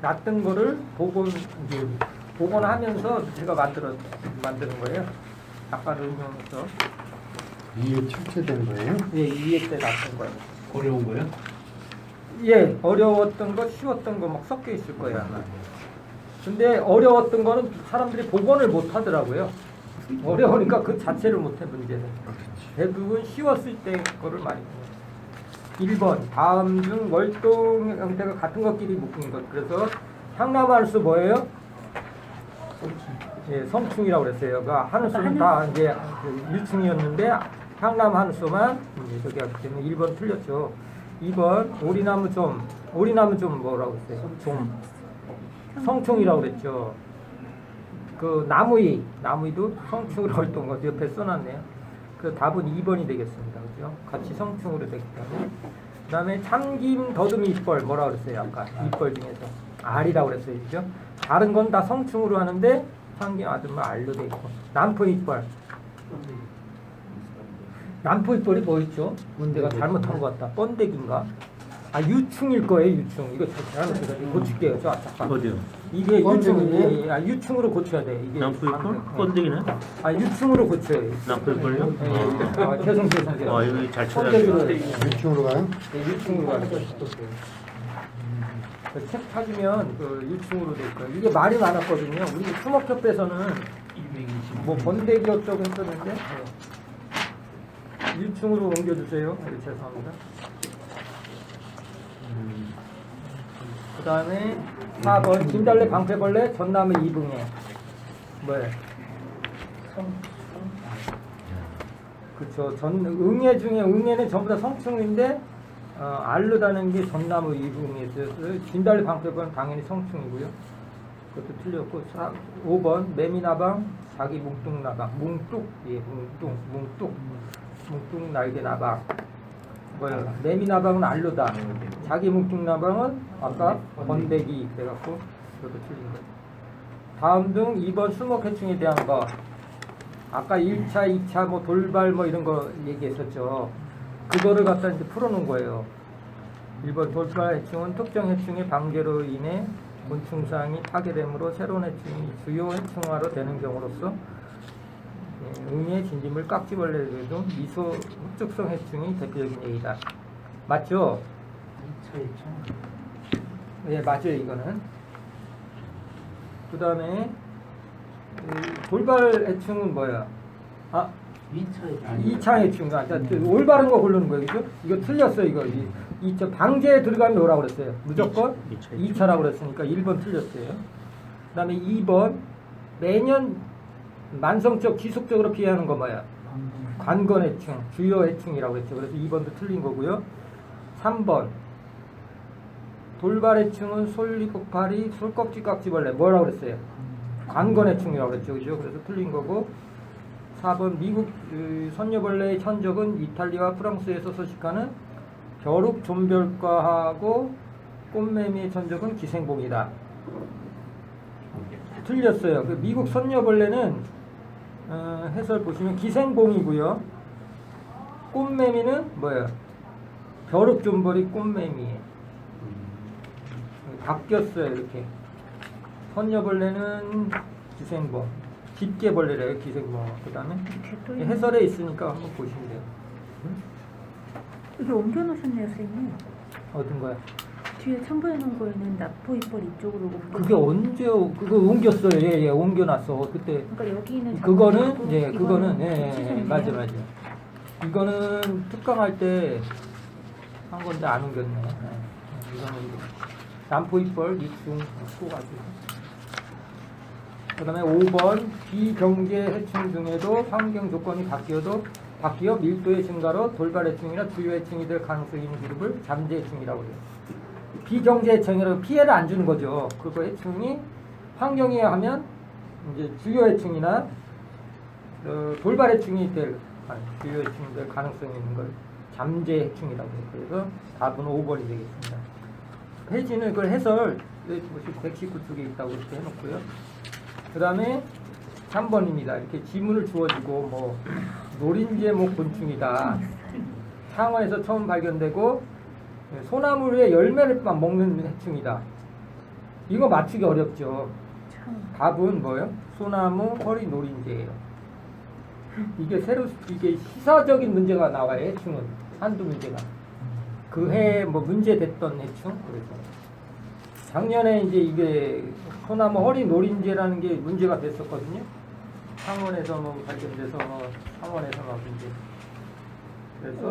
놨던 거를 복원하면서 제가 만드는 거예요. 아까 응용해서. 2회 출제된 거예요? 예, 2회 때 놨던 거예요. 어려운 거요? 예, 어려웠던 거, 쉬웠던 거 막 섞여 있을 거예요, 아마. 근데 어려웠던 거는 사람들이 복원을 못 하더라고요. 어려우니까 그 자체를 못 해, 문제는. 대부분 쉬웠을 때 거를 많이 해요. 1번, 다음 중 월동 형태가 같은 것끼리 묶은 것. 그래서 향남한수 뭐예요? 예, 성충이라고 그랬어요. 그 한수는 다 이제 유충이었는데 향남한수만 저기 하기 때문에 1번 틀렸죠. 2번, 오리나무 좀 뭐라고 했어요? 좀. 성충이라고 그랬죠. 그 나무위도 성충으로 했던 거 옆에 써놨네요. 그 답은 2번이 되겠습니다. 그죠? 같이 성충으로 되기 때문에. 그 다음에 참김 더듬이 이뻘 뭐라고 그랬어요? 아까 이뻘 중에서 알이라고 그랬어요. 그죠? 다른 건 다 성충으로 하는데 참김 아줌마 알로 돼 있고. 남포 이뻘. 남포 이뻘이 뭐 있죠? 내가 잘못한 것 같다. 번데기인가? 아, 유충일 거예요, 유충. 이거 잘못해서 고칠게요. 잠깐. 어디요? 이게 유충이에요. 아, 유충으로 고쳐야 돼. 이게 남풀꿀? 번데기네? 아, 유충으로 고쳐요. 남풀꿀요? 네. 아, 죄송. 이거 잘 번데기로 찾았네. 유충으로 가요? 네, 유충으로 가는 거예요. 책 찾으면 그 유충으로 돼 있고요. 이게 말이 많았거든요. 우리 수목협회에서는 뭐 번데기 어쩌고 했었는데 유충으로 옮겨주세요. 네, 죄송합니다. 그 다음에 4번 진달래 방패벌레 전나무 이붕해 뭐예요? 그쵸. 응애 중에 응애는 전부 다 성충인데 알르다는 게 전나무 이붕해에서 진달래 방패벌레는 당연히 성충이고요. 그것도 틀렸고 5번 매미나방 자기 뭉뚱나방 뭉뚱 날개 나방 뭐예요? 매미나방은 알루다. 자기 뭉뚱나방은 아까 번데기 그래갖고 그것도 틀린 거예요. 다음 중 2번 수목해충에 대한 거. 아까 1차, 2차 뭐 돌발 뭐 이런 거 얘기했었죠. 그거를 갖다 이제 풀어놓은 거예요. 1번 돌발 해충은 특정 해충의 방제로 인해 곤충상이 파괴되므로 새로운 해충이 주요 해충화로 되는 경우로서 응애, 진딧물, 깍지벌레 등 미소 흡족성 해충이 대표적인 예이다. 맞죠? 예, 맞아요. 이거는. 그 다음에 돌발 해충은 뭐야? 아, 2차 해충. 올바른 거 고르는 거예요. 그죠? 이거 틀렸어요. 이거. 저 방제에 들어가면 뭐라고 그랬어요? 무조건 2차라고 그랬으니까 1번 틀렸어요. 그 다음에 2번 매년 만성적 지속적으로 피해하는 거 뭐야? 관건해충, 주요해충이라고 했죠. 그래서 2번도 틀린 거고요. 3번 돌발해충은 솔리폭파리, 솔껍질 깍지벌레 뭐라고 그랬어요? 관건해충이라고 그랬죠. 그죠? 그래서 틀린 거고 4번 미국 선녀벌레의 천적은 이탈리아와 프랑스에서 서식하는 벼룩 좀별과하고 꽃매미의 천적은 기생봉이다. 틀렸어요. 그 미국 선녀벌레는 해설 보시면 기생봉이고요. 꽃매미는 뭐예요? 벼룩좀벌이 꽃매미예요. 바뀌었어요. 이렇게. 선녀벌레는 기생봉. 집게벌레래요. 기생봉. 그 다음에 해설에 있으니까 한번 보시면 돼요. 이게 옮겨놓으셨네요, 선생님. 어떤 거야? 뒤에 첨부해 놓은 거에는 나포 이빨 이쪽으로 옮겨. 그게 언제 그거 옮겼어요. 예, 옮겨놨어. 그때. 그러니까 여기는 그거는 예, 그거는 예, 맞아. 이거는 특강할 때 한 건데 안 옮겼네. 이거는 남포이뻘 이충 쏘가지고. 그다음에 5번 비경제 해충 중에도 환경 조건이 바뀌어 밀도의 증가로 돌발 해충이나 주요 해충이 될 가능성이 있는 그룹을 잠재 해충이라고 해요. 비경제 해충이라고 피해를 안 주는 거죠. 그거 해충이 환경에 하면 이제 주요 해충이나 돌발 해충이 될 주요 해충이 될 가능성이 있는 걸 잠재 해충이라고 해요. 그래서 답은 5번이 되겠습니다. 페이지는 그걸 해설 119쪽에 있다고 이렇게 해놓고요. 그 다음에 3번입니다. 이렇게 지문을 주어지고 뭐 노린재 목 곤충이다. 상어에서 처음 발견되고 소나무의 열매를 먹는 해충이다. 이거 맞추기 어렵죠. 참. 답은 뭐예요? 소나무 허리 노린재예요. 이게 시사적인 문제가 나와요. 해충은 한두 문제가 그 해 뭐 문제 됐던 해충. 그래서 작년에 이제 이게 소나무 허리 노린재라는 게 문제가 됐었거든요. 창원에서 뭐 발견돼서 뭐 창원에서 막 문제. 그래서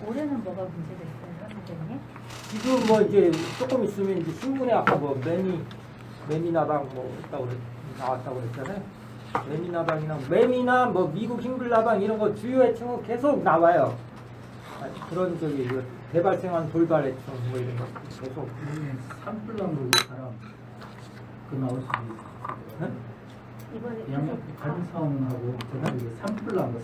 올해는 뭐가 문제됐어요, 선생님? 지금 뭐 이제 조금 있으면 이제 신문에 아까 뭐 매미나방 뭐 나왔다고 그랬잖아요. 매미나 뭐 미국 흰불나방 이런 거 주요 해충은 계속 나와요. 그런 저기 대발생한 돌발 해충 뭐 이런 거 계속. 산불나무 사람 그 나올 수도 있어요. 네? 이번에 양쪽 같은 상황하고 저는 이게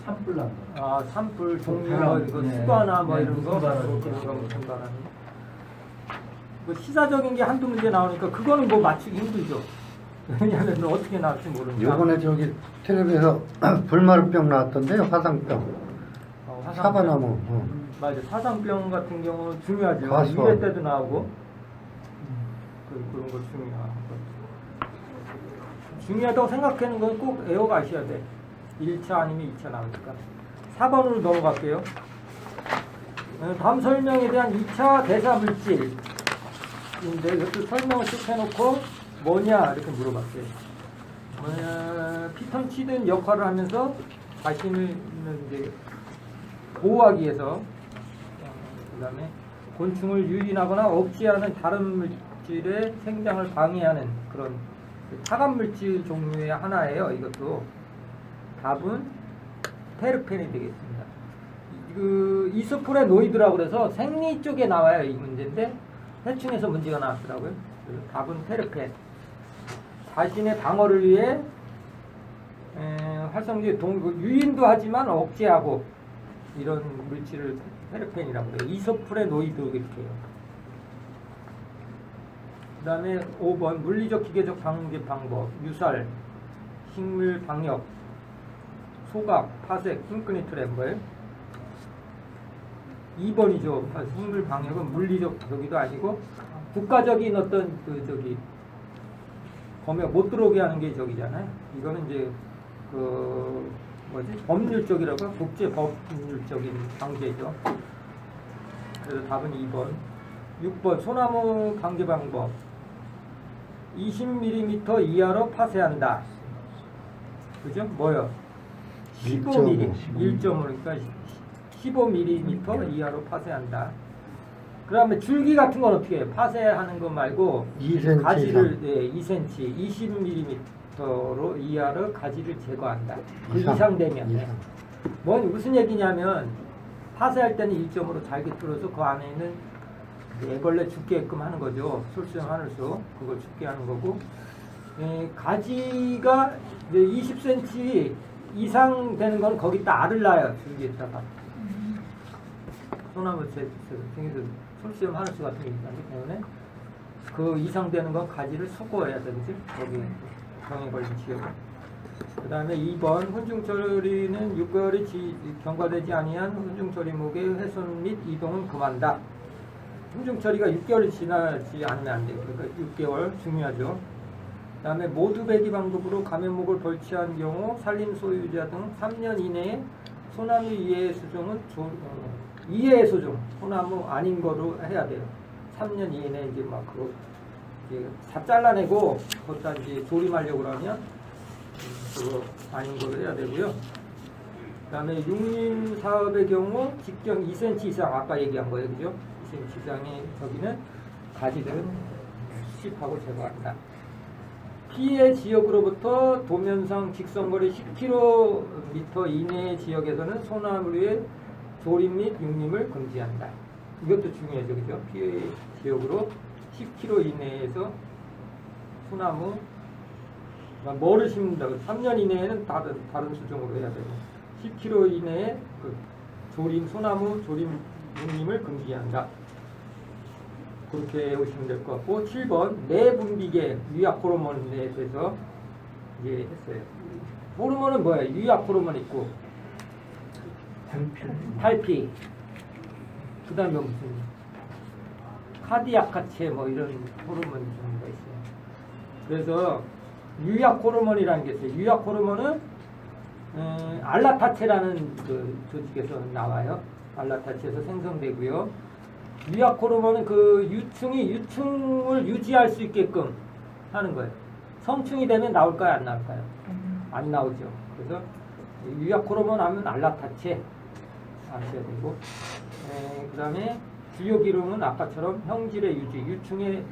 산불나무. 아 산불 종류 바람, 이거 네. 수가나 뭐 네, 이런 거 무슨 바람. 그런 거 무슨 바람. 뭐 시사적인 게 한두 문제 나오니까 그거는 뭐 맞추기 힘들죠. 왜냐하면 어떻게 나올지 모르니까. 요번에 저기 텔레비에서 불마루병 나왔던데요. 화상병. 사과나무. 맞아. 사상병 같은 경우는 중요하죠. 과수원. 유래 때도 나오고 그런 거 중요하고. 중요하다고 생각하는 건 꼭 애워가셔야 돼. 1차 아니면 2차 나오니까. 4번으로 넘어갈게요. 다음 설명에 대한 2차 대사물질인데 이것도 설명을 쭉 해놓고 뭐냐 이렇게 물어봤어요. 피톤치드 역할을 하면서 자신을 이제 보호하기 위해서 그 다음에 곤충을 유인하거나 억제하는 다른 물질의 생장을 방해하는 그런 타간물질 종류의 하나예요. 이것도 답은 테르펜이 되겠습니다. 그 이소프레노이드라고 그래서 생리 쪽에 나와요. 이 문제인데 해충에서 문제가 나왔더라고요. 그래서 답은 테르펜. 자신의 방어를 위해 활성제 유인도 하지만 억제하고 이런 물질을 테르펜이라고 해요. 이소프레노이드 이렇게 해요. 그 다음에 5번 물리적 기계적 방제 방법 유살, 식물 방역, 소각, 파색, 흉끈이 트랩 뭐예요? 2번이죠. 식물 방역은 물리적 저기도 아니고 국가적인 어떤 그 저기 검역 못 들어오게 하는 게 저기잖아요. 이거는 이제 그 뭐지 법률적이라고 국제 법률적인 방제죠. 그래서 답은 2번. 6번 소나무 방제 방법 20mm 이하로 파쇄한다. 그죠? 뭐요? 15mm 1.5 그러니까 15mm 이하로 파쇄한다. 그 다음에 줄기 같은 건 어떻게 해요? 파쇄하는 거 말고 2cm 가지를 2cm 20mm로 이하로 가지를 제거한다. 그 이상 되면 무슨 얘기냐면 파쇄할 때는 1점으로 잘게 뚫어서 그 안에 있는 애벌레 죽게끔 하는 거죠. 솔수형 하늘수 그걸 죽게 하는 거고 가지가 이제 20cm 이상 되는 건 거기다 알을 낳아요. 줄기에다가 소나무 중에서 솔수형 하늘수 같은 게 있다기 때문에 그 이상 되는 건 가지를 수거해야 되겠지. 거기 병에 걸린 지역에. 그 다음에 2번 훈중처리는 6개월이 경과되지 아니한 훈중처리목의 훼손 및 이동은 금한다. 훈중처리가 6개월이 지나지 않으면 안 돼요. 그러니까 6개월 중요하죠. 그 다음에 모두 배기 방법으로 감염목을 벌치한 경우 산림 소유자 등 3년 이내에 소나무 이해의 수종은 이해의 수종 소나무 아닌 거로 해야 돼요. 3년 이내에 이제 막 그거 이제 다 잘라내고 거기다 이제 조림하려고 그러면 그거 아닌 거로 해야 되고요. 그 다음에 육림 사업의 경우 직경 2cm 이상 아까 얘기한 거예요. 그죠? 2cm 이상의 저기는 가지들은 수집하고 제거한다. 피해 지역으로부터 도면상 직선거리 10km 이내의 지역에서는 소나무의 조림 및 육림을 금지한다. 이것도 중요하죠. 그죠? 피해 지역으로 10km 이내에서 소나무 뭐를 심는다고 3년 이내에는 다른 수종으로 해야 되고 10km 이내에 그 조림 소나무 조림 육림을 금지한다. 그렇게 외우시면 될 것 같고 7번 내분비계 유약 호르몬에 대해서 이제 했어요. 호르몬은 뭐야? 유약 호르몬 있고 탈피 그 다음에 무슨 카디아카체 뭐 이런 호르몬 종류가 그래서 유약 호르몬이라는 게 있어요. 유약 호르몬은 알라타체라는 그 조직에서 나와요. 알라타체에서 생성되고요. 유약 호르몬은 그 유충이 유충을 유지할 수 있게끔 하는 거예요. 성충이 되면 나올까요? 안 나올까요? 안 나오죠. 그래서 유약 호르몬 하면 알라타체 아셔야 되고, 그 다음에 주요 기능은 아까처럼 형질의 유지, 유충의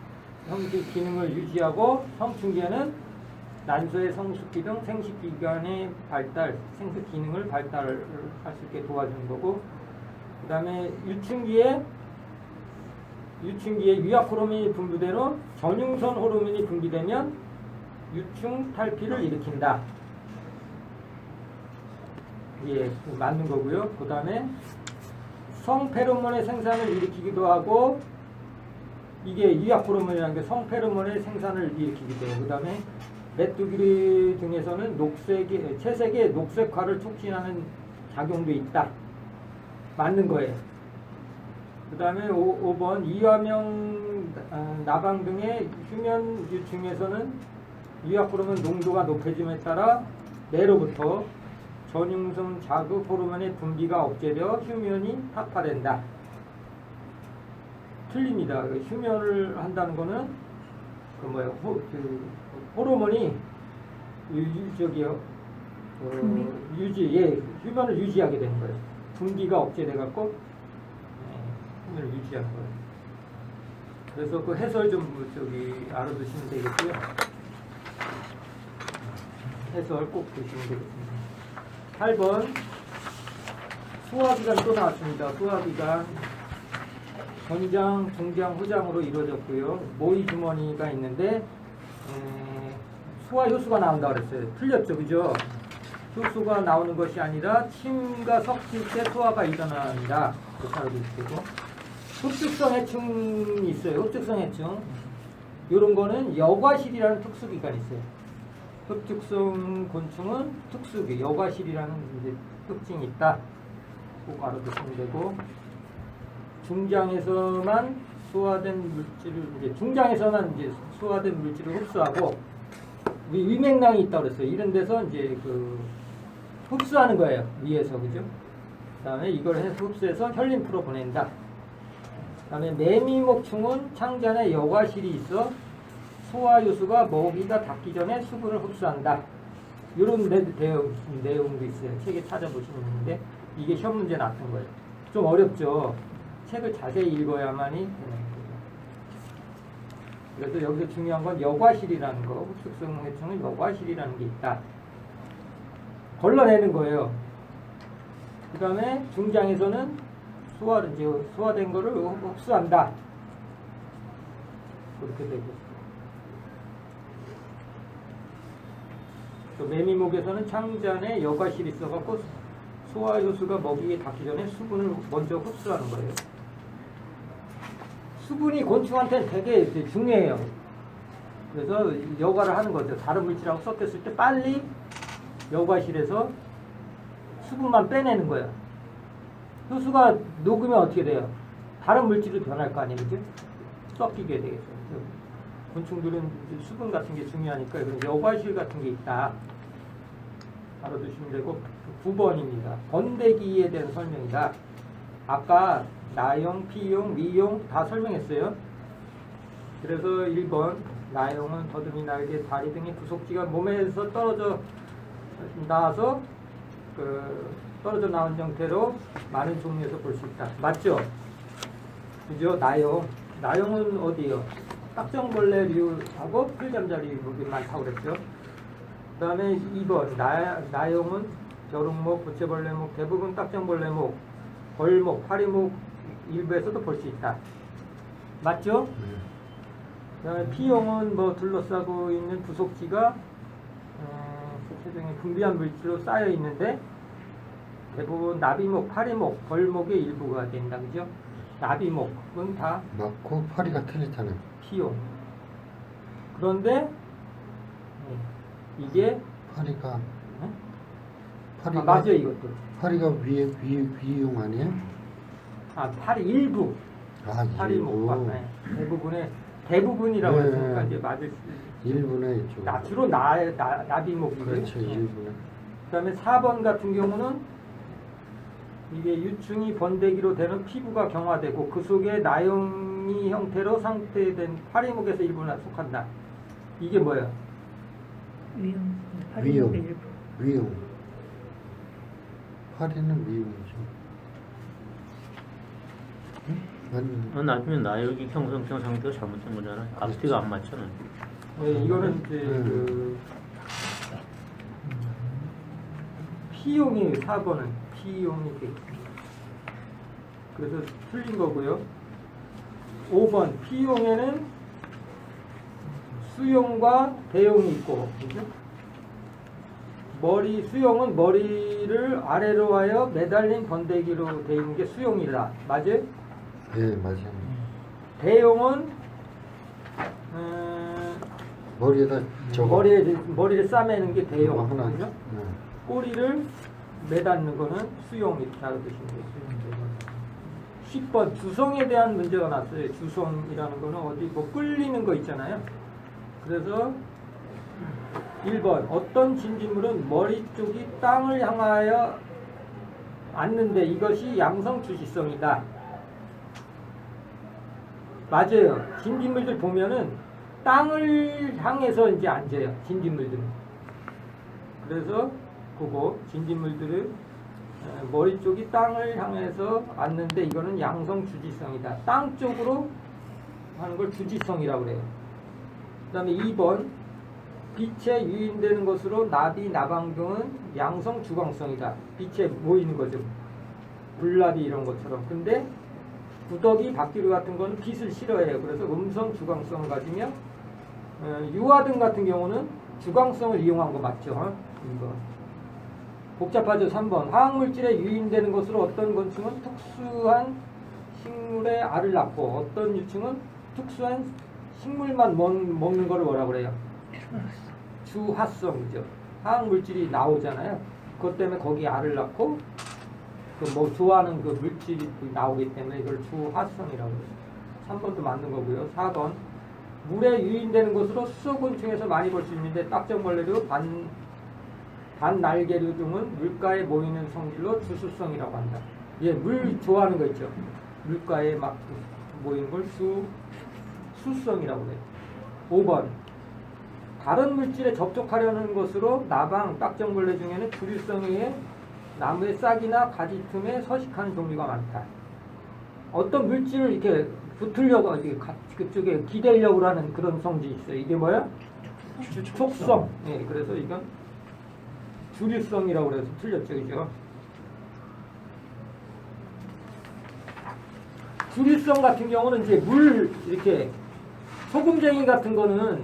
형질 기능을 유지하고, 성충기에는 난소의 성숙기 등 생식기관의 발달, 생殖 기능을 발달할 수 있게 도와주는 거고, 그 다음에 유충기에 유약 호르몬이 분비되로 전흉선 호르몬이 분비되면 유충 탈피를 일으킨다. 예, 맞는 거고요. 그 다음에 성페로몬의 생산을 일으키기도 하고, 이게 유약 호르몬이라는 게 성페로몬의 생산을 일으키기도 해요. 그 다음에 메뚜기 등에서는 채색의 녹색화를 촉진하는 작용도 있다. 맞는 거예요. 그 다음에 5번 이화명 나방 등의 휴면 유충에서는 유약 호르몬 농도가 높아짐에 따라 뇌로부터 전흉성 자극 호르몬의 분비가 억제되어 휴면이 타파된다. 틀립니다. 휴면을 한다는 거는 그 뭐예요? 호르몬이 휴면을 유지하게 되는 거예요. 분비가 억제돼 갖고 휴면을 유지하는 거예요. 그래서 그 해설 좀 알아두시면 되겠고요. 해설 꼭 보시면 되겠습니다. 8번 소화기관 또 나왔습니다. 소화기관 전장, 중장, 후장으로 이루어졌고요. 모의 주머니가 있는데 소화 효수가 나온다 그랬어요. 틀렸죠, 그죠? 효수가 나오는 것이 아니라 침과 섞일 때 소화가 일어난다. 그렇게 알고 있고, 흡축성 해충이 있어요. 흡축성 해충. 이런 거는 여과실이라는 특수기관이 있어요. 흡축성 곤충은 특수기, 여과실이라는 이제 특징이 있다. 꼭 알아두시면 되고, 중장에서만 소화된 물질을 중장에서만 소화된 물질을 흡수하고, 위맥낭이 있다고 그랬어요. 이런 데서 이제 흡수하는 거예요. 위에서, 그죠? 그 다음에 이걸 흡수해서 혈림프로 보낸다. 그 다음에 매미목충은 창자에 여과실이 있어 소화효수가 먹이가 닿기 전에 수분을 흡수한다. 이런 내용도 있어요. 책에 찾아보시면 있는데, 이게 시험 문제 나왔던 거예요. 좀 어렵죠? 책을 자세히 읽어야만이 되는 거예요. 그래서 여기서 중요한 건 여과실이라는 거, 흡수성 해충은 여과실이라는 게 있다. 걸러내는 거예요. 그 다음에 중장에서는 소화된 거를 흡수한다. 그렇게 되고, 또 매미목에서는 창자에 여과실이 있어갖고 소화효수가 먹이에 닿기 전에 수분을 먼저 흡수하는 거예요. 수분이 곤충한테는 되게 중요해요. 그래서 여과를 하는 거죠. 다른 물질하고 섞였을 때 빨리 여과실에서 수분만 빼내는 거예요. 효수가 녹으면 어떻게 돼요? 다른 물질로 변할 거 아니에요, 그죠? 섞이게 되겠어요. 곤충들은 수분 같은 게 중요하니까 여과실 같은 게 있다. 알아두시면 되고, 9번입니다. 번데기에 대한 설명이다. 아까 나용, 피용, 미용 다 설명했어요. 그래서 1번 나용은 더듬이, 날개, 다리 등의 부속지가 몸에서 떨어져 나와서 떨어져 나온 형태로 많은 종류에서 볼 수 있다. 맞죠? 그죠? 나용은 어디요? 딱정벌레류하고 풀잠자리목이 많다고 그랬죠. 그 다음에 2번 나용은 벼룩목, 부채벌레목, 대부분 딱정벌레목, 벌목, 파리목 일부에서도 볼 수 있다. 맞죠? 그 다음에 피용은 둘러싸고 있는 부속지가 체중에 분비한 물질로 쌓여 있는데 대부분 나비목, 파리목, 벌목의 일부가 된다. 그죠? 나비목은 다 맞고 파리가 틀리잖아요. 피용. 그런데 이게 파리가 맞아요, 이것도. 파리가 위용 아니에요? 파리 일부. 아, 파리목과 네. 대부분이라고 네. 했으니까 이제 맞을 수 일분에 있죠. 주로 나비목이고요. 그렇죠, 일분에. 그다음에 4번 같은 경우는 이게 유충이 번데기로 되는 피부가 경화되고 그 속에 나영이 형태로 상태된 파리목에서 일부나 속한다. 이게 뭐예요? 위험. 위험. 파리목의 일부. 위용. 파리는 위용이죠. 아니, 나중에 나여기 형성성 상태가 잘못된 거잖아. 앞뒤가 안 맞잖아. 네, 이거는 이제 네. 그 피용이 4번은 피용이 되겠습니다. 그래서 틀린 거고요. 5번 피용에는 수용과 대용이 있고, 그죠? 수용은 머리를 아래로 하여 매달린 번데기로 되어 있는 게 수용이다. 맞아요? 예, 맞아요. 대용은 머리에다 저거 머리를 싸매는 게 대용. 저거 하나. 그죠? 네. 꼬리를 매닫는 거는 수용 이렇게 알아두시면 돼요. 10번 주성에 대한 문제가 났어요. 주성이라는 거는 어디 뭐 끌리는 거 있잖아요. 그래서 1번 어떤 진딧물은 머리 쪽이 땅을 향하여 앉는데 이것이 양성주지성이다. 맞아요. 진딧물들 보면은 땅을 향해서 이제 앉아요. 진딧물들은. 그래서 그거 진딧물들은 머리 쪽이 땅을 향해서 앉는데 이거는 양성주지성이다. 땅 쪽으로 하는 걸 주지성이라고 그래요. 그 다음에 2번 빛에 유인되는 것으로 나비, 나방등은 양성주광성이다. 빛에 모이는 거죠. 불나비 이런 것처럼. 근데 구더기, 박귀류 같은 거는 빛을 싫어해요. 그래서 음성주광성을 가지며 유화등 같은 경우는 주광성을 이용한 거 맞죠? 이거. 복잡하죠. 3번 화학물질에 유인되는 것으로 어떤 곤충은 특수한 식물의 알을 낳고 어떤 유충은 특수한 식물만 먹는 거를 뭐라고 그래요? 주화성이죠. 화학물질이 나오잖아요. 그것 때문에 거기 알을 낳고 그 뭐 좋아하는 그 물질이 나오기 때문에 이걸 주화성이라고 해요. 3번도 맞는 거고요. 4번 물에 유인되는 것으로 수소곤충에서 많이 볼 수 있는데 딱정벌레류, 반날개류 등은 물가에 모이는 성질로 주수성이라고 한다. 예, 물 좋아하는 거 있죠. 물가에 막 모이는 걸 수성이라고 해요. 5번 다른 물질에 접촉하려는 것으로 나방, 딱정벌레 중에는 주류성에 의해 나무의 싹이나 가지 틈에 서식하는 종류가 많다. 어떤 물질을 이렇게 붙으려고 그쪽에 기대려고 하는 그런 성질이 있어요. 이게 뭐야? 촉성. 예, 그래서 이건 주류성이라고 그래서 틀렸죠, 그죠? 주류성 같은 경우는 이제 이렇게 소금쟁이 같은 거는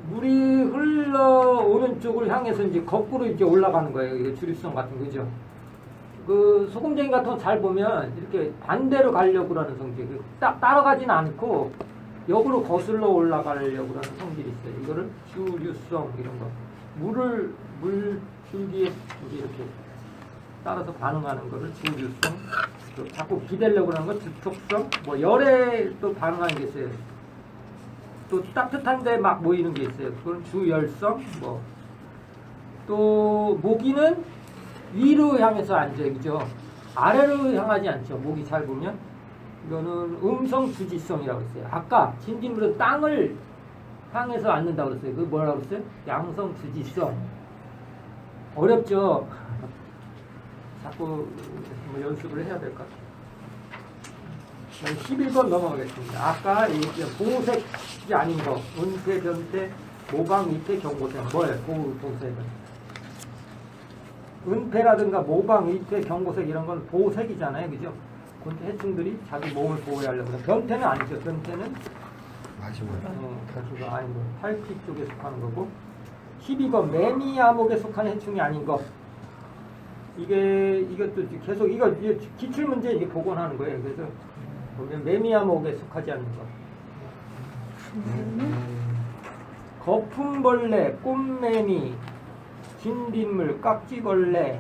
물이 흘러오는 쪽을 향해서 이제 거꾸로 이제 올라가는 거예요. 이게 주류성 같은 거죠. 그 소금쟁이 같은 거 잘 보면 이렇게 반대로 가려고 하는 성질. 딱 따라가진 않고 역으로 거슬러 올라가려고 하는 성질이 있어요. 이거를 주류성 이런 거. 물줄기에 이제 이렇게 따라서 반응하는 거를 주류성. 또 자꾸 기대려고 하는 거 주촉성. 뭐 열에 또 반응하는 게 있어요. 또 따뜻한데 막 모이는 게 있어요. 그건 주열성. 뭐 또 모기는 위로 향해서 앉아요, 그죠? 아래로 향하지 않죠. 모기 잘 보면 이거는 음성주지성이라고 했어요. 아까 진딧물은 땅을 향해서 앉는다고 그랬어요. 그 뭐라고 그랬어요? 양성주지성. 어렵죠. 자꾸 뭐 연습을 해야 될 것 같아요. 11번 넘어가겠습니다. 아까 보색이 아닌 거, 은태, 변태, 모방, 이태, 경고색. 뭐예요? 보색은. 은폐라든가 모방, 이태, 경고색 이런 건 보색이잖아요. 그죠? 근데 해충들이 자기 몸을 보호하려고 해요. 변태는 아니죠. 변태는 그거 아닌 거. 탈피 쪽에 속하는 거고. 12번 매미 암흑에 속한 해충이 아닌 거. 이것도 계속 이거 기출 문제 이게 복원하는 거예요. 그래서 보면 매미 암흑에 속하지 않는 거. 거품벌레, 꽃매미, 진딧물, 깍지벌레,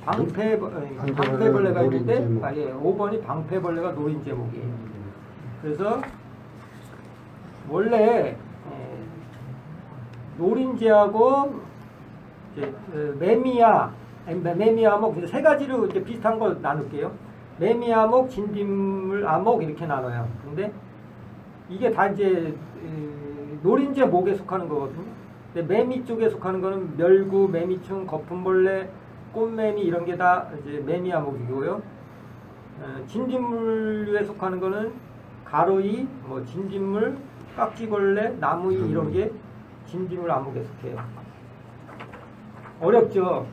방패벌레가 있는데, 노린재목. 5번이 방패벌레가 노린재목이에요. 그래서 원래 노린재하고 이제 매미암목 세 가지로 이제 비슷한 거 나눌게요. 매미암목, 진딧물 암목 이렇게 나눠요. 근데 이게 다 이제 노린재목에 속하는 거거든요. 근데 매미 쪽에 속하는 거는 멸구, 매미충, 거품벌레, 꽃매미 이런 게 다 이제 매미암목이고요. 진딧물에 속하는 거는 가로이, 뭐 진딧물, 깍지벌레, 나무이 이런 게 진딧물 암목에 속해요. 어렵죠?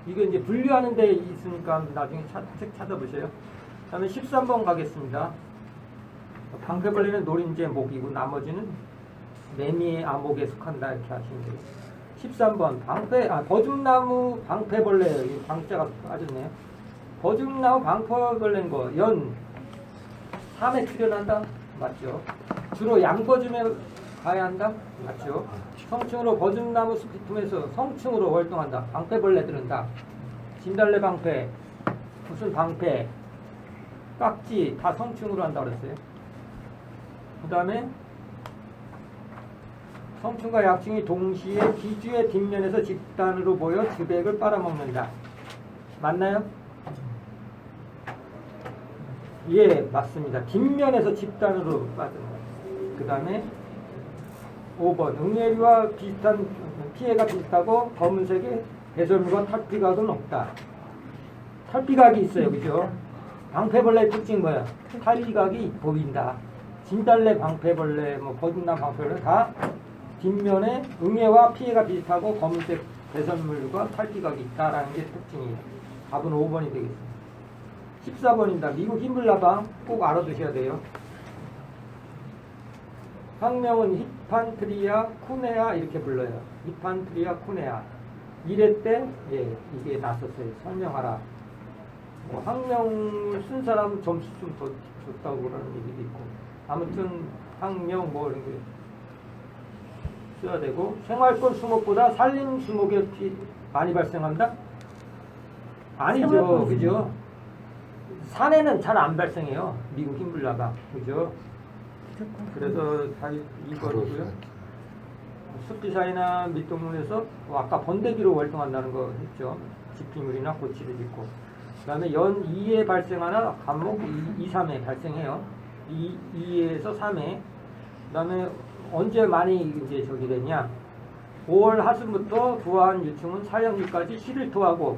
이거 이제 분류하는 데 있으니까 나중에 책 찾아보세요. 다음에 13번 가겠습니다. 방패벌레는 노린재목이고 나머지는 매미의 암목에 속한다 이렇게 하시면 돼요. 13번 버중나무 방패벌레예요. 이 방자가 빠졌네요. 버중나무 방패벌레인 거 연 3에 출현한다? 맞죠? 주로 양버줌에 가야 한다? 맞죠? 성충으로 버중나무 숲이 틈에서 성충으로 활동한다. 방패벌레들은 다 진달래 방패, 무슨 방패, 깍지 다 성충으로 한다 그랬어요. 그 다음에 성충과 약충이 동시에 기주의 뒷면에서 집단으로 모여 주백을 빨아먹는다. 맞나요? 예, 맞습니다. 뒷면에서 집단으로 빠져나가요. 그 다음에 5번 응애류와 비슷한 피해가 비슷하고 검은색의 배설물과 탈피각은 없다. 탈피각이 있어요. 그죠? 방패벌레의 특징이 뭐야? 탈피각이 보인다. 진달래 방패벌레, 뭐 버중나무 방패벌레 다 뒷면에 응애와 피해가 비슷하고 검은색 배설물과 탈피각이 있다라는 게 특징이에요. 답은 5번이 되겠습니다. 14번입니다. 미국 흰불나방 꼭 알아두셔야 돼요. 학명은 히판트리아 쿠네아 이렇게 불러요. 히판트리아 쿠네아. 1회 때 이게 났었어요. 설명하라. 뭐 학명을 쓴 사람 점수 좀 더 줬다고 그러는 얘기도 있고. 아무튼 학명 뭐 이런 게 써야 되고. 생활권 수목보다 산림 수목에 많이 발생한다? 아니죠. 그죠? 산에는 잘 안 발생해요. 미국 흰불나방. 그죠? 그래서 다 2번이고요. 숲지사이나 밑동문에서 아까 번데기로 활동한다는 거 했죠. 지피물이나 고치를 짓고. 그 다음에 연 2에 발생하나 감목 2, 3에 발생해요. 2에서 3에. 그 다음에 언제 많이 이제 저기 되냐. 5월 하순부터 부화한 유충은 사형류까지 실을 토하고,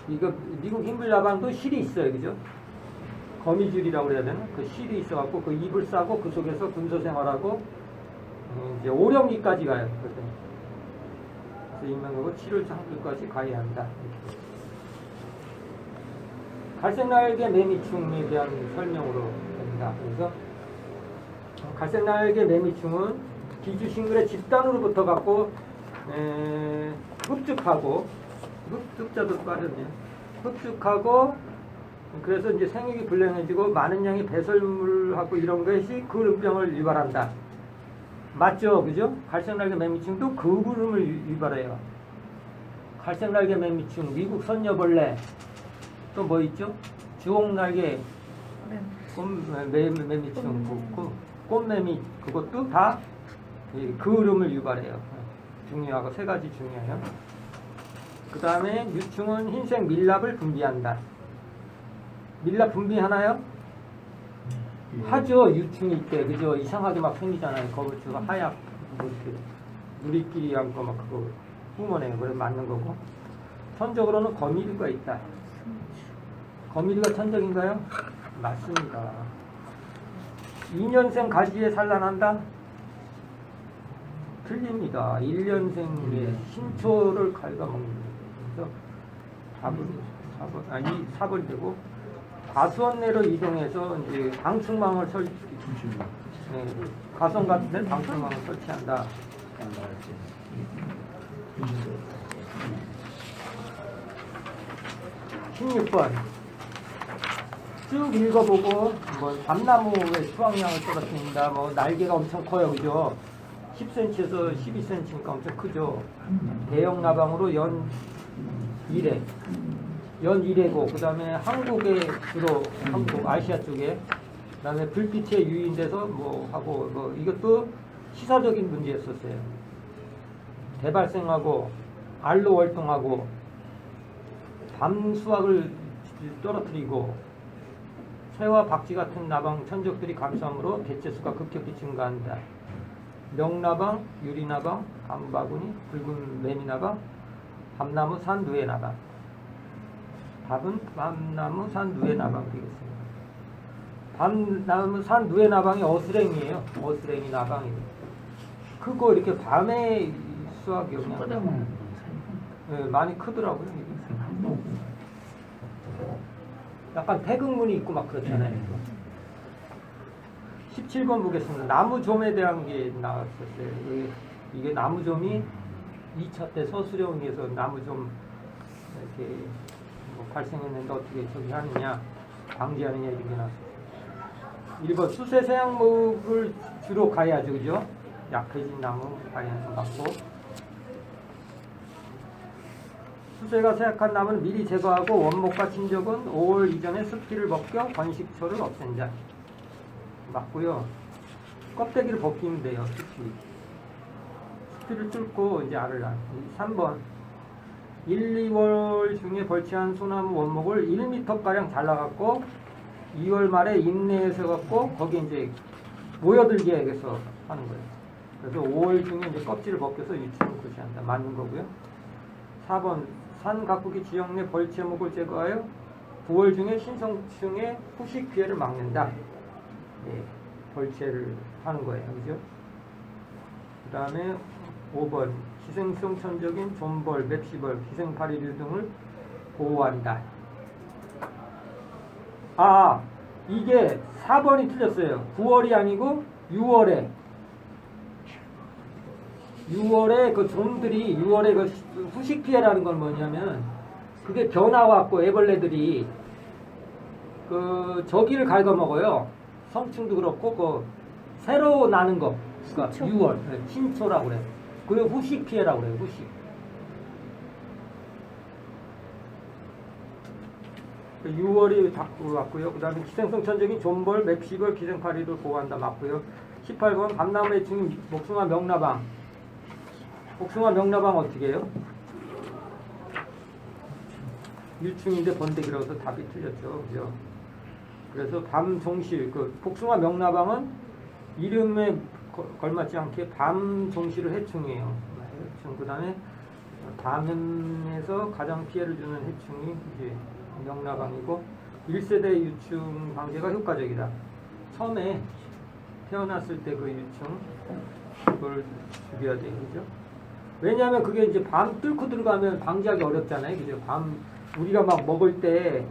이거 미국 흰불나방도 실이 있어요. 그죠? 거미줄이라고 그래야 되나? 그 실이 있어갖고 그 잎을 싸고 그 속에서 군소생활하고 이제 오령기까지 가요. 그래서 인명하고 7월 상주까지 가야 한다. 갈색날개 매미충에 대한 설명으로 됩니다. 그래서 갈색날개 매미충은 기주싱글의 집단으로부터 갖고 흡죽하고 흡자도 빠졌네요. 흡죽하고 그래서 이제 생육이 불량해지고 많은 양의 배설물하고 이런 것이 그름병을 유발한다. 맞죠? 그죠? 갈색날개 매미충도 그름을 유발해요. 갈색날개 매미충, 미국 선녀벌레, 또 뭐 있죠? 주홍날개 매미충, 꽃매미 그것도 다 그름을 유발해요. 중요하고 세 가지 중요해요. 그 다음에 유충은 흰색 밀랍을 분비한다. 밀랍 분비하나요? 하죠. 유충이 있대. 그죠? 이상하게 막 생기잖아요. 거물주가 하얗 뭐 이렇게 누리끼리 한 거 막 그거 뿜어내요. 그래 맞는 거고. 천적으로는 거미류가 있다. 거미류가 천적인가요? 맞습니다. 2년생 가지에 산란한다? 틀립니다. 1년생의 신초를 갉아먹는. 그래서 4번 되고 가수원 내로 이동해서 이제 방충망을 설치한다. 가수원 같은 데 방충망을 설치한다. 16번 쭉 읽어보고 뭐 밤나무에 수확량을 떨어뜨린다. 뭐 날개가 엄청 커요. 그죠? 10cm에서 12cm니까 엄청 크죠. 대형 나방으로 연 1회 연이래고 그다음에 한국에 주로 한국 아시아 쪽에 그다음에 불빛에 유인돼서 뭐 하고 뭐 이것도 시사적인 문제였었어요. 대발생하고 알로 활동하고 밤 수확을 떨어뜨리고 새와 박쥐 같은 나방 천적들이 감싸움으로 개체수가 급격히 증가한다. 명나방, 유리나방, 밤바구니, 붉은 매미나방, 밤나무 산 누에나방. 답은 밤나무 산 누에나방 되겠습니다. 밤나무 산 누에나방이 어스랭이에요. 어스랭이 나방이. 크고 이렇게 밤에 수확이 그냥 네, 많이 크더라고요. 이게. 약간 태극문이 있고 막 그렇잖아요. 17번 보겠습니다. 나무좀에 대한 게 나왔었어요. 이게 나무좀이 2차 때 서수령에서 나무좀 이렇게 뭐 발생했는데 어떻게 저기 하느냐, 방지하느냐 이런 게 나왔어요. 1번 수세세양목을 주로 가야죠, 그죠? 약해진 나무 가야해서 맞고 수세가 세약한 나무는 미리 제거하고 원목과 친적은 5월 이전에 습기를 벗겨 건식초를 없앤다. 맞고요. 껍데기를 벗기면 돼요. 습기를 뚫고 이제 알을 낳. 3번 1, 2월 중에 벌채한 소나무 원목을 1m가량 잘라갖고 2월 말에 인내해서 갖고 거기 이제 모여들게 해서 하는 거예요. 그래서 5월 중에 이제 껍질을 벗겨서 유충을 구시한다. 맞는 거고요. 4번 산 가꾸기 지역 내 벌채목을 제거하여 9월 중에 신성충의 후식 피해를 막는다. 예, 벌채를 하는 거예요. 그죠? 그 다음에 5번 기생성 천적인 존벌, 맵시벌, 기생파리류 등을 보호한다. 아, 이게 4번이 틀렸어요. 9월이 아니고 6월에 그 좀들이 6월에 그 후식 피해라는 건 뭐냐면 그게 변화와갖고 애벌레들이 그 저기를 갉아먹어요. 성충도 그렇고 그 새로 나는 거 그러니까 신초. 6월 신초라고 그래요. 그리고 후식 피해라고 그래요. 후식. 6월이 왔고요. 그 다음에 기생성 천적인 존벌, 맵시벌, 기생파리를 보호한다. 맞고요. 18번 밤나무 해충 복숭아 명나방. 복숭아 명나방 어떻게 해요? 일충인데 번데기라고 해서 답이 틀렸죠. 그죠? 그래서 밤종실, 그 복숭아 명나방은 이름에 걸맞지 않게 밤종실을 해충이에요. 해충. 그 다음에 밤에서 가장 피해를 주는 해충이 이제 명나방이고 1세대 유충 방제가 효과적이다. 처음에 태어났을 때 그 유충 그걸 죽여야 돼요. 그죠? 왜냐하면 그게 이제 밤 뚫고 들어가면 방지하기 어렵잖아요. 그죠? 밤 우리가 막 먹을 때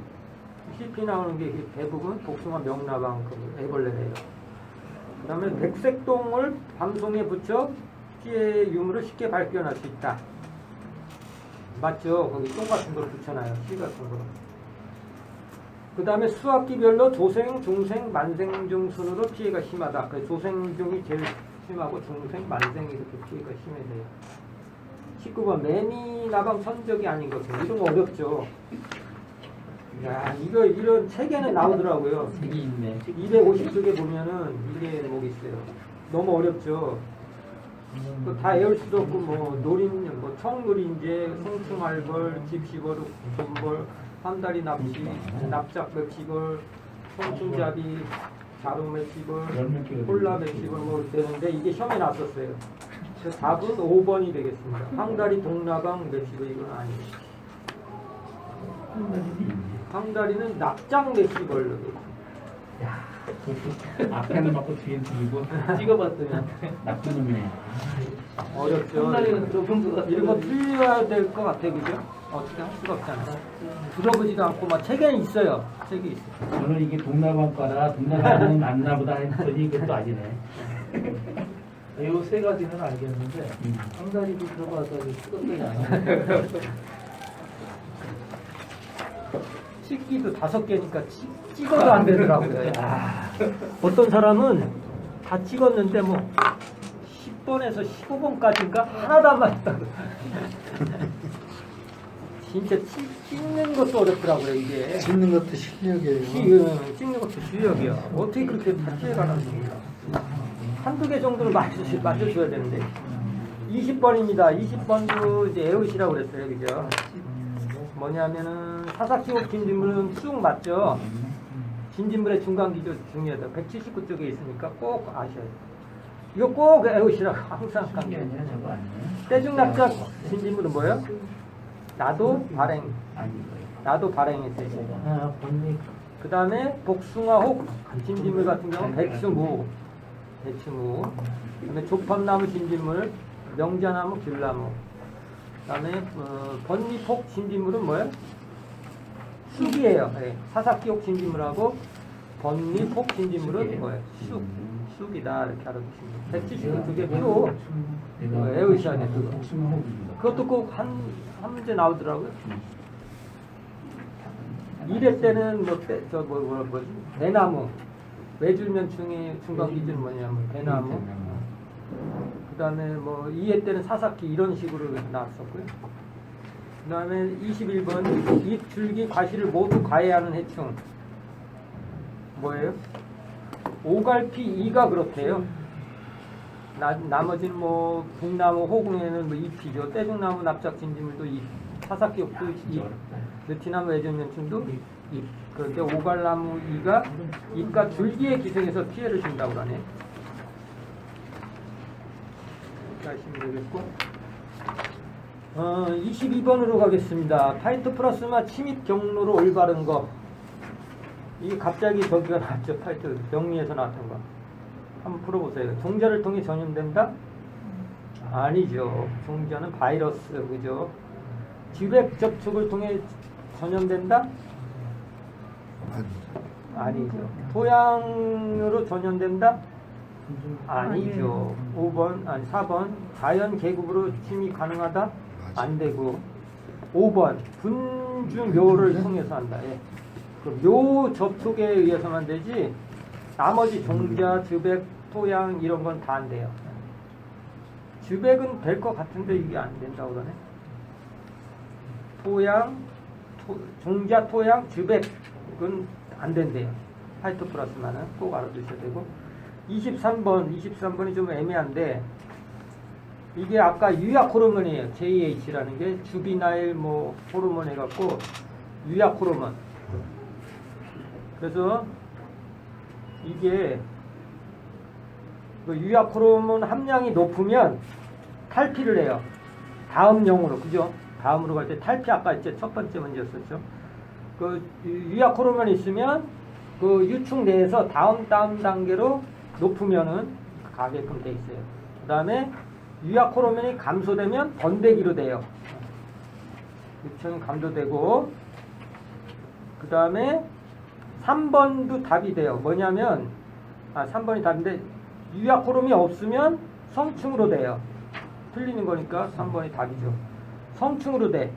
CP 나오는 게 대부분 복숭아 명나방 그 애벌레래요. 그 다음에 백색동을 밤송에 붙여 피해 유무를 쉽게 발견할 수 있다. 맞죠? 거기 똥 같은 걸 붙여놔요. 씨 같은 거. 그 다음에 수학기별로 조생, 중생, 만생 중 순으로 피해가 심하다. 그 조생 중이 제일 심하고 중생, 만생이 이렇게 피해가 심해져요. 19번 매미 나방 천적이 아닌 것은 이런 거 어렵죠. 야, 이런 책에는 나오더라고요. 책이 있네. 250쪽에 보면은 이게 뭐 있어요. 너무 어렵죠. 다 외울 수도 없고 뭐 뭐 청누린제, 송충알벌, 집시벌, 존벌, 함다리 납치, 납작 맵시벌, 송충잡이, 자루 맵시벌, 콜라 맵시벌 뭐 되는데 이게 시험에 났었어요. 그래서 답은 5번이 되겠습니다. 황다리 동나방 맵시벌 이건 아니에요. 황다리는 납작 맵시벌로 앞에는 맞고 뒤에는 뒤고 찍어봤더니 나쁜 놈이네. 어렵죠. 한다리는 들어본 것 같아. 이런 거 틀려야 될 것 같아, 그죠? 어떻게 할 수가 없잖아. 들어보지도 않고 막 책에는 있어요. 책이 있어. 저는 이게 동남아과라 동남아는 맞나보다 했더니 그것도 아니네. 이 세 가지는 알겠는데 한다리도 들어봐서 찍었더니 아니네. 찍기도 5개니까 찍어도 안 되더라고요. 어떤 사람은 다 찍었는데 뭐 10번에서 15번까지인가 하나도 안 맞다고. 진짜 찍는 것도 어렵더라고요, 이게. 찍는 것도 실력이에요. 찍는 것도 실력이야. 어떻게 그렇게 다 피해가는 겁니까? 한두 개 정도는 맞춰줘야 되는데. 20번입니다. 20번도 이제 에웃이라고 그랬어요, 그죠? 뭐냐면은, 사사키옥 진진물은 쑥 맞죠? 진진물의 중간 기조 중요하다. 179쪽에 있으니까 꼭 아셔야 돼요. 이거 꼭 에웃이라고 항상 그게 강조해요. 아니라 저거 아니에요? 떼중납작 진진물은 뭐예요? 나도 발행. 나도 발행했어요. 아, 본nik. 그 다음에 복숭아 혹 진진물 같은 경우는 배추무. 배추무. 그 다음에 조팝나무 진진물, 명자나무, 귤나무. 그 다음에 번잎혹 진진물은 뭐예요? 쑥이에요. 네. 사사키옥 진진물하고 번잎혹 진진물은 뭐예요? 쑥. 쑥이다 이렇게 알아두시면 돼요. 179쪽에 표 에우셔야 돼요. 그것도 꼭 한 문제 나오더라고요. 1회 때는 뭐지? 대나무. 외줄면충의 중간 기준 뭐냐면 대나무. 그 다음에 뭐 2회 때는 사사키 이런 식으로 나왔었고요. 그 다음에 21번 잎, 줄기, 과실을 모두 가해하는 해충. 뭐예요? 오갈피 2가 그렇대요. 나머지는 뭐 북나무, 호궁에는 뭐 잎이죠. 떼죽나무, 납작 진지물도 잎, 사사키옥도 잎, 느티나무, 애전면충도 잎. 그런데 오갈나무 2가 잎과 줄기에 기생해서 피해를 준다고 하네. 이렇게 하시면 되겠고. 22번으로 가겠습니다. 파이토플라스마 침입 경로로 올바른 거. 이게 갑자기 저기가 나왔죠. 파이토 병리에서 나왔던 거. 한번 풀어보세요. 종자를 통해 전염된다? 아니죠. 종자는 바이러스, 그죠? 지백 접촉을 통해 전염된다? 아니죠. 토양으로 전염된다? 아니죠. 4번. 자연 계급으로 침입 가능하다? 안 되고. 5번. 분주묘를 통해서 한다. 예. 그 묘 접촉에 의해서만 되지 나머지 종자, 즈백, 토양 이런 건 다 안 돼요. 즈백은 될 것 같은데 이게 안 된다고 그러네. 토양, 종자, 토양, 즈백은 안 된대요. 파이토플라스마는 꼭 알아두셔야 되고. 23번이 좀 애매한데 이게 아까 유약 호르몬이에요. JH라는 게 주비나일 뭐 호르몬 해갖고 유약 호르몬. 그래서 이게 그 유약 호르몬 함량이 높으면 탈피를 해요. 다음형으로, 그죠? 다음으로 갈 때 탈피 아까 이제 첫 번째 문제였었죠. 그 유약 호르몬이 있으면 그 유축 내에서 다음 단계로 높으면은 가게끔 돼 있어요. 그 다음에 유약 호르몬이 감소되면 번데기로 돼요. 유축이 감소되고, 그 다음에 3번도 답이 돼요. 뭐냐면 3번이 답인데 유약 호르몬이 없으면 성충으로 돼요. 틀리는 거니까 3번이 답이죠. 성충으로 돼.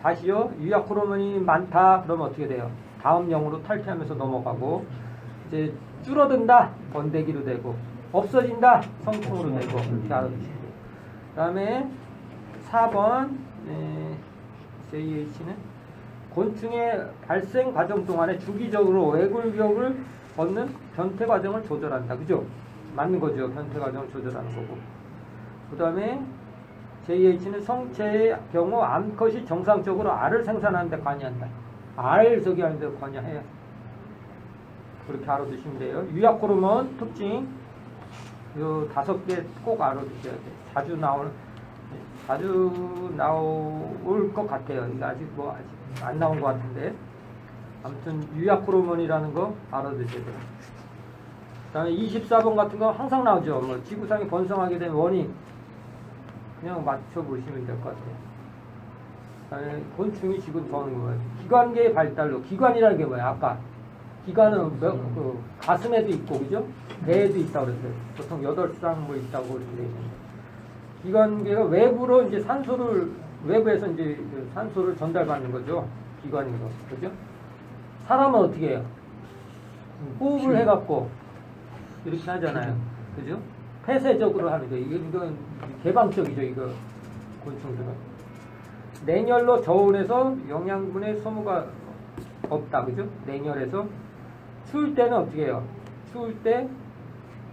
다시요. 유약 호르몬이 많다. 그러면 어떻게 돼요? 다음형으로 탈피하면서 넘어가고, 이제 줄어든다. 번데기로 되고, 없어진다. 성충으로 되고, 이렇게 알아두시고. 그 다음에 4번 JH는 곤충의 발생 과정 동안에 주기적으로 외굴격을 얻는 변태 과정을 조절한다. 그죠? 맞는 거죠. 변태 과정을 조절하는 거고. 그 다음에 JH는 성체의 경우 암컷이 정상적으로 알을 생산하는 데 관여한다. 알 저기하는 데 관여해요. 그렇게 알아두시면 돼요. 유약 호르몬 특징 요 5개 꼭 알아두셔야 돼요. 자주 나올 것 같아요. 이거 아직 안 나온 것 같은데. 아무튼 유약 호르몬이라는 거 알아두셔야 돼요. 그 다음에 24번 같은 거 항상 나오죠. 뭐 지구상이 번성하게 된 원인. 그냥 맞춰보시면 될 것 같아요. 그 다음에 곤충이 지금 좋아하는 거예요. 기관계의 발달로. 기관이라는 게 뭐예요? 아까. 기관은 가슴에도 있고, 그죠? 배에도 있다고 그랬어요. 보통 8쌍 뭐 있다고 이렇게 되어 있는데. 기관계가 외부로 이제 외부에서 이제 산소를 전달받는 거죠. 기관인 거. 그죠? 사람은 어떻게 해요? 호흡을 해갖고 이렇게 하잖아요. 그죠? 폐쇄적으로 하는 거. 이건 개방적이죠, 이거 곤충들은. 냉열로 저온에서 영양분의 소모가 없다. 그죠? 냉열에서. 추울 때는 어떻게 해요? 추울 때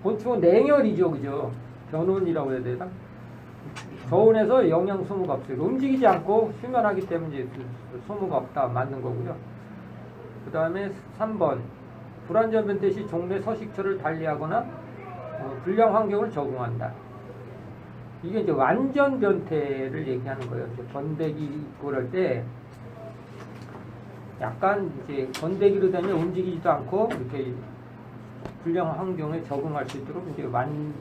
곤충은 냉열이죠. 그죠? 변온이라고 해야 되나? 저온에서 영양 소모가 없어요. 움직이지 않고 휴면하기 때문에 이제 소모가 없다. 맞는 거고요. 그 다음에 3번. 불완전 변태 시 종래 서식처를 달리하거나 불량 환경을 적응한다. 이게 이제 완전 변태를 얘기하는 거예요. 이제 번데기 있고 그럴 때 약간 이제 번데기로 되면 움직이지도 않고 이렇게 불량 환경에 적응할 수 있도록 이제 완전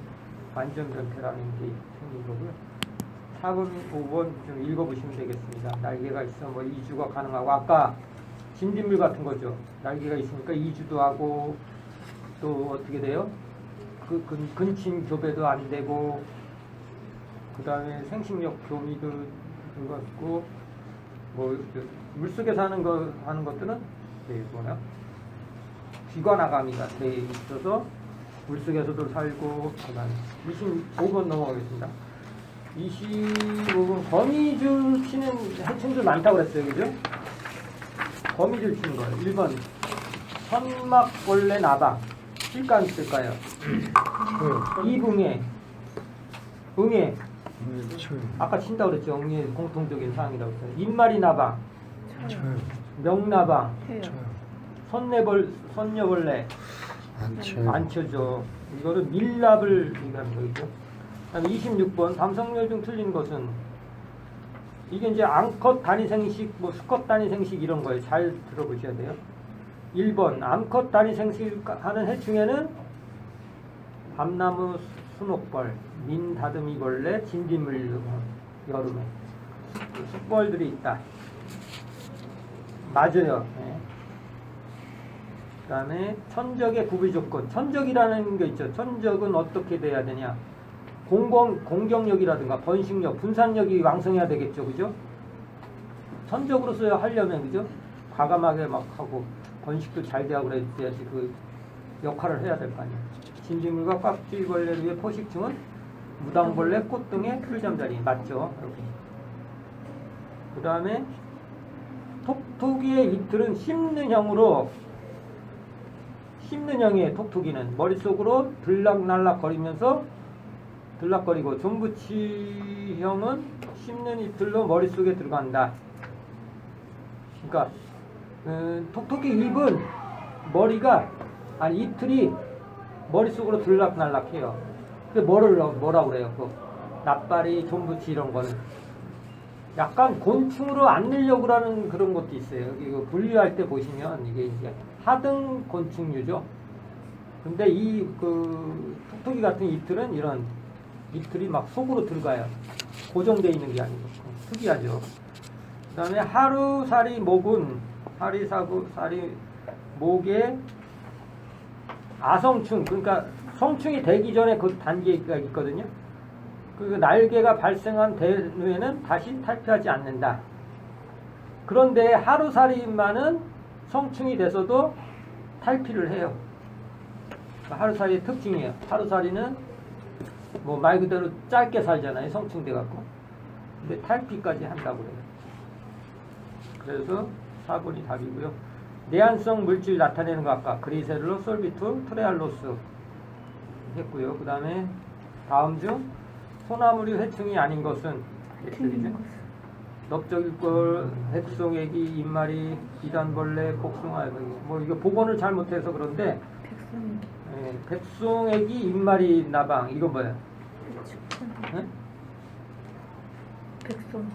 변태라는 게 생긴 거고요. 4번, 5번 좀 읽어보시면 되겠습니다. 날개가 있어 뭐 이주가 가능하고 아까 진딧물 같은 거죠. 날개가 있으니까 이주도 하고 또 어떻게 돼요? 그 근친 교배도 안 되고 그 다음에 생식력 교미도 들어갔고 뭐 물속에 사는 것들은 뭐냐 귀관아가미가 돼 있어서 물속에서도 살고 그다음 25번 넘어가겠습니다. 25번 거미줄 치는 해충들 많다고 그랬어요, 그죠? 거미줄 치는 거예요. 1번 선막벌레 나방 실감 있을까요? 이붕해 응애 아까 친다고 그랬죠. 응애 공통적인 사항이라고 했어요. 입마리 나방 명나방 해요. 선녀벌레 안 쳐요. 안 쳐죠. 이거는 밀랍을 얘기하는 거죠. 그다음에 26번 담성열 중 틀린 것은 이게 이제 암컷 단위 생식, 뭐 수컷 단위 생식 이런 거예요. 잘 들어보셔야 돼요. 1번 암컷 단위 생식하는 해충에는 밤나무 순옥벌, 민다듬이벌레, 진딧물 여름에 숯벌들이 있다. 맞아요. 네. 그 다음에 천적의 구비 조건. 천적이라는 게 있죠. 천적은 어떻게 돼야 되냐. 공격력이라든가 번식력, 분산력이 왕성해야 되겠죠. 그죠? 천적으로서 하려면, 그죠? 과감하게 막 하고, 번식도 잘 되고 그래야지 그 역할을 해야 될 거 아니에요. 진딧물과 꽉쥐벌레를 위해 포식충은 무당벌레, 꽃 등의 풀잠자리. 맞죠? 이렇게. 그 다음에 톡톡이의 이틀은 씹는형으로 씹는형의 톡톡이는 머릿속으로 들락날락거리면서 들락거리고 존부치형은 씹는 이틀로 머릿속에 들어간다. 그러니까 톡톡이 입은 머리가 아니 이틀이 머릿속으로 들락날락해요. 그게 뭐라고 그래요? 그 납발이 존부치 이런 거는 약간 곤충으로 안 늘려고 하는 그런 것도 있어요. 이거 분류할 때 보시면 이게 이제 하등 곤충류죠. 근데 이 톡톡이 같은 이틀은 이런 이틀이 막 속으로 들어가요. 고정되어 있는 게 아니고 특이하죠. 그 다음에 하루살이 목은 하리사리 목에 아성충 그러니까 성충이 되기 전에 그 단계가 있거든요. 그 날개가 발생한 후에는 다시 탈피하지 않는다. 그런데 하루살이만은 성충이 돼서도 탈피를 해요. 하루살이의 특징이에요. 하루살이는 뭐 말 그대로 짧게 살잖아요. 성충돼 갖고. 근데 탈피까지 한다고 그래요. 그래서 4번이 답이고요. 내한성 물질 나타내는 거 아까 그리셀로, 솔비투, 트레알로스 했고요. 그 다음에 다음 중 소나무류 해충이 아닌 것은 X이죠. 넓적일걸, 백송애기, 입마리, 이단벌레, 복숭아 뭐 이거 복원을 잘 못해서 그런데 백송애기, 입마리 나방 이건 뭐야? 네? 백손.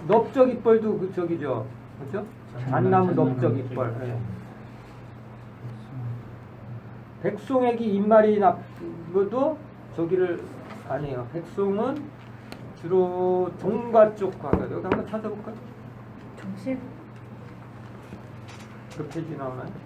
넓적이뻘도 그 저기죠, 그렇죠? 잣나무 넓적이뻘. 네. 백송애기 입마리 나도 저기를 아니에요. 백송은 주로 종가 쪽 가요. 여기 한번 찾아볼까요? 정실. 몇 페이지 나오나요?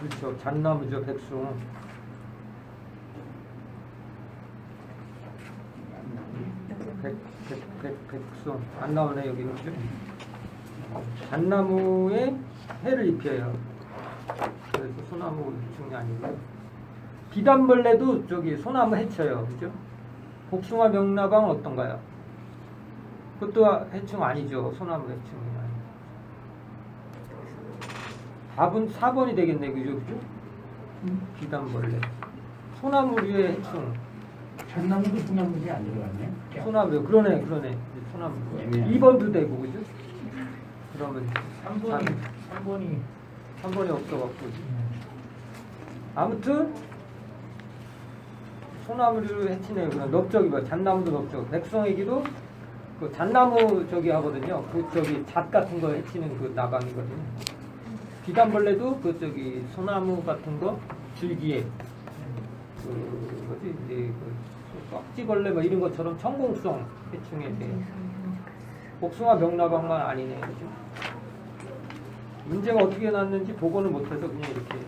그렇죠. 잣나무죠, 백송. 백송 안 나오네 여기 그죠? 잣나무에 해를 입혀요. 그래서 소나무 해충이 아니고요. 비단벌레도 저기 소나무 해쳐요, 그죠? 복숭아 명나방은 어떤가요? 그것도 해충 아니죠. 소나무 해충이 아니죠. 답은 4번이 되겠네, 그죠? 그죠? 비단벌레. 소나무류의 해충. 잣나무도 소나무에 안 들어갔네. 소나무요. 그러네. 소나무. 애매하네. 2번도 되고, 그죠? 그러면 3번이 3번이 없어갖고. 아무튼 소나무류를 해치네요. 그럼 넓적이 뭐 잣나무도 넓적. 백성애기도 그 잣나무 저기 하거든요. 그 저기 잣 같은 거 해치는 그 나방이거든요. 비단벌레도 그 저기 소나무 같은 거 줄기에 그 뭐지 이제 그 깍지벌레 뭐 이런 것처럼 천공성 해충에 대해 복숭아 명나방만 아니네. 그죠? 문제가 어떻게 났는지 보고는 못해서 그냥 이렇게